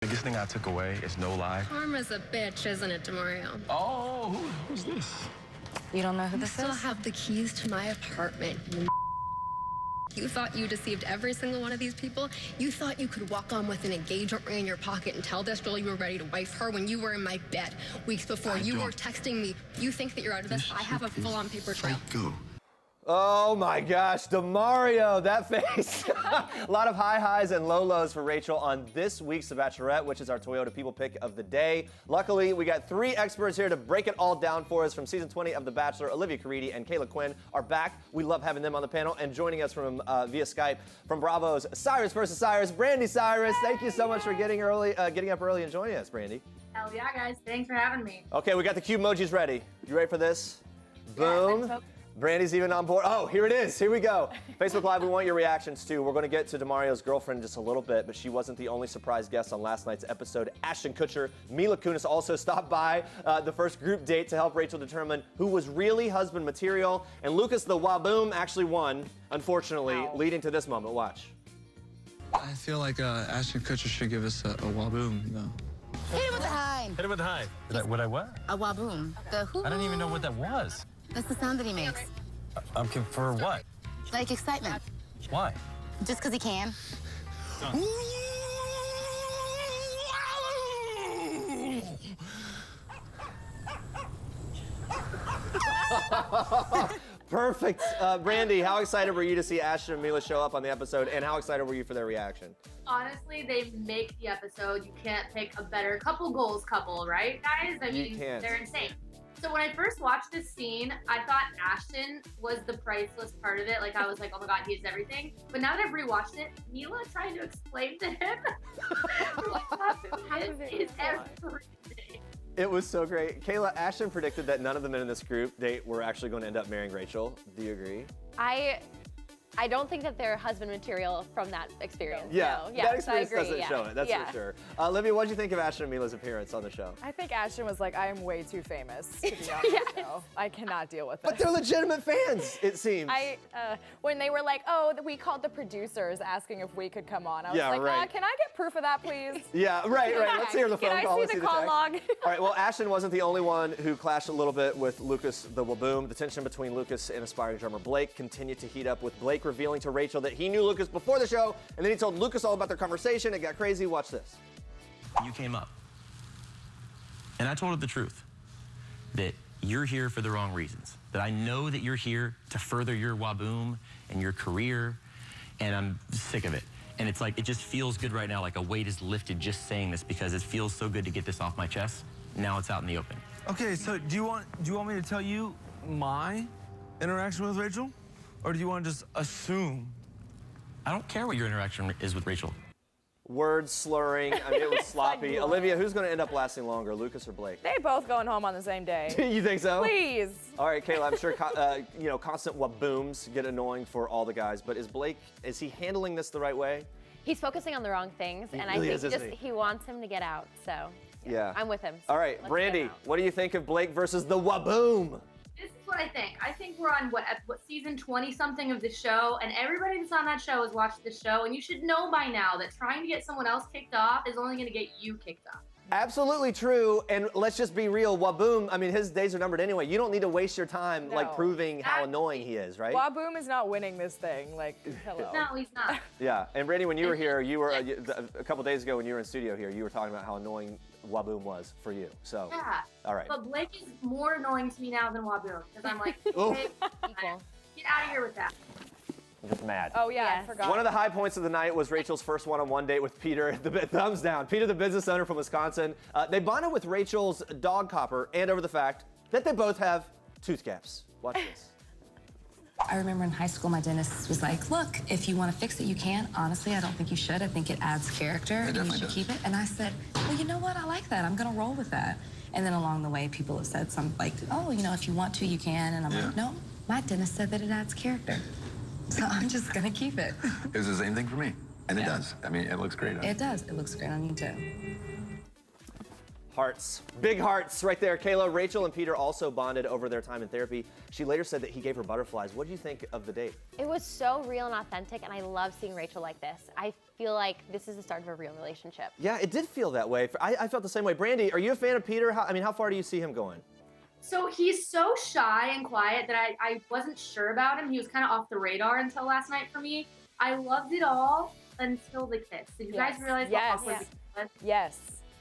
Biggest thing I took away is no lie. Karma's a bitch, isn't it, Demario? Oh, who's this? You don't know who this Still is? have the keys to my apartment. You thought you deceived every single one of these people? You thought you could walk on with an engagement ring in your pocket and tell this girl you were ready to wife her when you were in my bed weeks before. You were texting me. You think that you're out of this? I have a full-on paper trail. Go. Oh my gosh, Demario, that face. A lot of high highs and low lows for Rachel on this week's The Bachelorette, which is our Toyota People Pick of the day. Luckily, we got 3 experts here to break it all down for us from season 20 of The Bachelor. Olivia Caridi and Caila Quinn are back. We love having them on the panel, and joining us from via Skype from Bravo's Cyrus versus Cyrus, Brandi Cyrus. Thank you so much for getting up early and joining us, Brandi. Hell yeah, guys. Thanks for having me. Okay, we got the cute emojis ready. You ready for this? Boom. Yes, Brandi's even on board. Oh, here it is. Here we go. Facebook Live, we want your reactions too. We're going to get to Demario's girlfriend in just a little bit, but she wasn't the only surprise guest on last night's episode. Ashton Kutcher, Mila Kunis also stopped by the first group date to help Rachel determine who was really husband material. And Lucas the Waboom actually won, unfortunately, leading to this moment. Watch. I feel like Ashton Kutcher should give us a waboom, though. Hit it with the high. Hit it with the high. What I what? A waboom. The who? I don't even know what that was. That's the sound that he makes. For what? Like excitement. Why? Just because he can. Perfect. Brandi, how excited were you to see Ashton and Mila show up on the episode, and how excited were you for their reaction? Honestly, they make the episode. You can't pick a better couple goals couple, right, guys? I mean, they're insane. So when I first watched this scene, I thought Ashton was the priceless part of it. Like, I was like, oh my God, he's everything. But now that I've rewatched it, Mila trying to explain to him what is everything. It was so great. Caila, Ashton predicted that none of the men in this group date were actually going to end up marrying Rachel. Do you agree? I don't think that they're husband material from that experience. Yeah, no. that experience doesn't show it, that's for sure. Olivia, what did you think of Ashton and Mila's appearance on the show? I think Ashton was like, I am way too famous to be on this show. I cannot deal with it. But they're legitimate fans, it seems. When they were like, oh, we called the producers asking if we could come on, I was like, right. can I get proof of that, please? Yeah, right. Let's hear the phone call. Can I see the call log? All right, well, Ashton wasn't the only one who clashed a little bit with Lucas the Waboom. The tension between Lucas and aspiring drummer Blake continued to heat up, with Blake revealing to Rachel that he knew Lucas before the show, and then he told Lucas all about their conversation. It got crazy. Watch this. You came up, and I told her the truth, that you're here for the wrong reasons, that I know that you're here to further your waboom and your career, and I'm sick of it. And it's like, it just feels good right now, like a weight is lifted just saying this, because it feels so good to get this off my chest. Now it's out in the open. Okay, so do you want me to tell you my interaction with Rachel? Or do you want to just assume? I don't care what your interaction is with Rachel. Word slurring. I mean, it was sloppy. Olivia, who's going to end up lasting longer, Lucas or Blake? They both going home on the same day. You think so? Please. All right, Caila, I'm sure constant wabooms get annoying for all the guys, but is he handling this the right way? He's focusing on the wrong things, and really I think he he wants him to get out. So yeah. I'm with him. All right, Brandi, what do you think of Blake versus the waboom? This is what I think. I think we're on what season 20-something of the show, and everybody that's on that show has watched the show, and you should know by now that trying to get someone else kicked off is only going to get you kicked off. Absolutely true, and let's just be real. Waboom, I mean, his days are numbered anyway. You don't need to waste your time like proving how annoying he is, right? Waboom is not winning this thing. Like, hello. No, he's not. Yeah, and Brandi, when you were here, you were a couple days ago when you were in studio here, you were talking about how annoying Waboom was for you. So yeah. All right. But Blake is more annoying to me now than Waboom, because I'm like, hey, get out of here with that. I'm just mad. Oh, yeah, Yes. I forgot. One of the high points of the night was Rachel's first one-on-one date with Peter, thumbs down. Peter, the business owner from Wisconsin. They bonded with Rachel's dog Copper and over the fact that they both have tooth gaps. Watch this. I remember in high school, my dentist was like, look, if you want to fix it, you can. Honestly, I don't think you should. I think it adds character, and you should keep it. And I said, well, you know what? I like that. I'm going to roll with that. And then along the way, people have said something like, oh, if you want to, you can. And I'm like, no, my dentist said that it adds character. So I'm just going to keep it. It was the same thing for me, and it does. I mean, it looks great on you. It does. It looks great on you, too. Hearts. Big hearts right there. Caila, Rachel, and Peter also bonded over their time in therapy. She later said that he gave her butterflies. What do you think of the date? It was so real and authentic, and I love seeing Rachel like this. I feel like this is the start of a real relationship. Yeah, it did feel that way. I felt the same way. Brandi, are you a fan of Peter? How far do you see him going? So he's so shy and quiet that I wasn't sure about him. He was kind of off the radar until last night for me. I loved it all until the kiss. Did you guys realize how awkward the kiss was? Yes.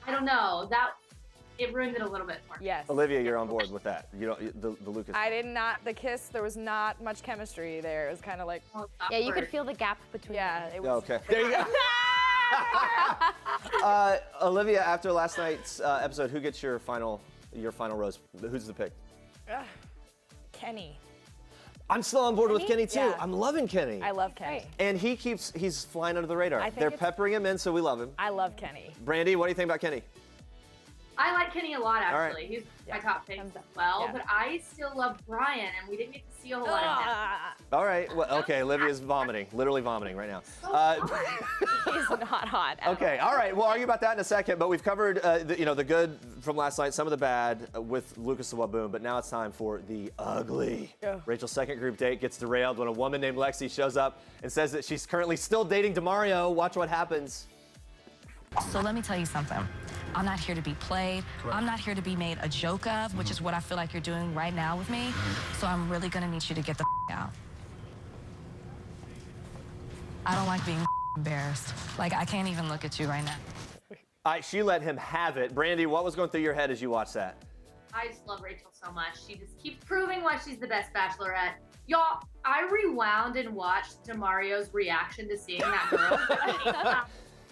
I don't know. It ruined it a little bit for me. Yes. Olivia, you're on board with that. You don't the Lucas. I did not. The kiss. There was not much chemistry there. It was kind of like. Yeah, you could feel the gap between. Yeah. It was. Okay. There you go. Olivia, after last night's episode, who gets your final rose? Who's the pick? Kenny. I'm still on board with Kenny too. Yeah. I'm loving Kenny. I love Kenny. And he's flying under the radar. I think They're peppering him in, so we love him. I love Kenny. Brandi, what do you think about Kenny? I like Kenny a lot, right. actually. He's my top pick as well. Yeah. But I still love Brian, and we didn't get to see a whole lot of him. All right. Well, okay. Olivia's vomiting, literally vomiting right now. He's not hot. At Okay. All right. We'll argue about that in a second. But we've covered, the good from last night, some of the bad with Lucas the Waboom. But now it's time for the ugly. Go. Rachel's second group date gets derailed when a woman named Lexi shows up and says that she's currently still dating DeMario. Watch what happens. So let me tell you something. I'm not here to be played. I'm not here to be made a joke of, which is what I feel like you're doing right now with me. So I'm really gonna need you to get the out. I don't like being embarrassed. Like, I can't even look at you right now. She let him have it. Brandi, what was going through your head as you watched that? I just love Rachel so much. She just keeps proving why she's the best Bachelorette. Y'all, I rewound and watched DeMario's reaction to seeing that girl.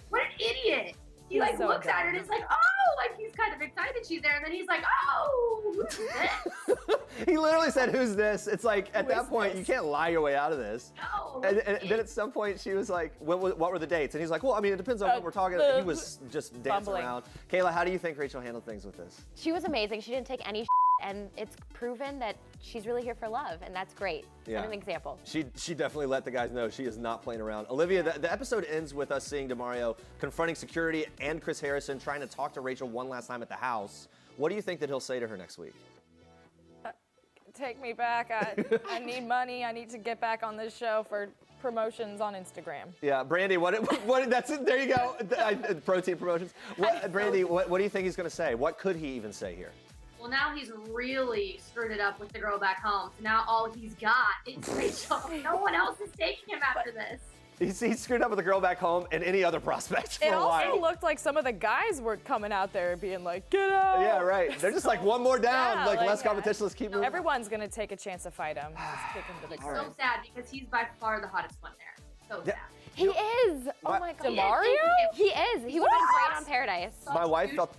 What an idiot. He like so looks dumb. at her and is like, oh, like he's kind of excited she's there. And then he's like, oh, who's this? He literally said, who's this? It's like, at that point, you can't lie your way out of this. No. And then at some point, she was like, what were the dates? And he's like, well, I mean, it depends on what we're talking about. He was just dancing Bumbling. around. Caila, how do you think Rachel handled things with this? She was amazing. She didn't take any and it's proven that she's really here for love, and that's great. Yeah. What an example. She definitely let the guys know she is not playing around. Olivia, the episode ends with us seeing DeMario confronting security and Chris Harrison trying to talk to Rachel one last time at the house. What do you think that he'll say to her next week? Take me back. I need money. I need to get back on this show for promotions on Instagram. Yeah, Brandi, what that's it. There you go. Protein promotions. Brandi, what do you think he's going to say? What could he even say here? Well, now he's really screwed it up with the girl back home. So now all he's got is Rachel. No one else is taking him after this. He's screwed up with the girl back home and any other prospects for It a while. also looked like some of the guys were coming out there being like, get out. Yeah, right. They're just like, one more down. Yeah, like, like, less competition, let's keep moving. Everyone's going to take a chance to fight him. Just kick him to the It's curb. so sad because he's by far the hottest one there. So sad. He is. Oh What? my God. DeMario? He is. He would have been great on Paradise. My wife felt...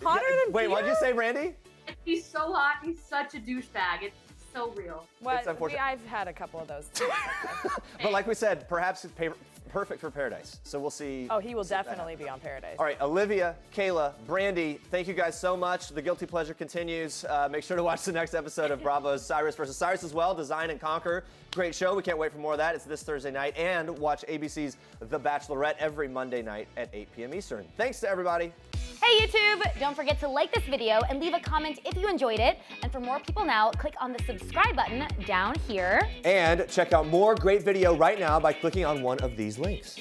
Hotter than Wait, what'd you Peter? say, Brandi? He's so hot. He's such a douchebag. It's so real. It's unfortunate. I've had a couple of those too. But like we said, perhaps it's perfect for Paradise. So we'll see. Oh, he will see if that definitely happens. be on Paradise. All right, Olivia, Caila, Brandi, thank you guys so much. The Guilty Pleasure continues. Make sure to watch the next episode of Bravo's Cyrus vs. Cyrus as well, Design and Conquer. Great show. We can't wait for more of that. It's this Thursday night. And watch ABC's The Bachelorette every Monday night at 8 p.m. Eastern. Thanks to everybody. Hey YouTube! Don't forget to like this video and leave a comment if you enjoyed it. And for more people now, click on the subscribe button down here. And check out more great video right now by clicking on one of these links.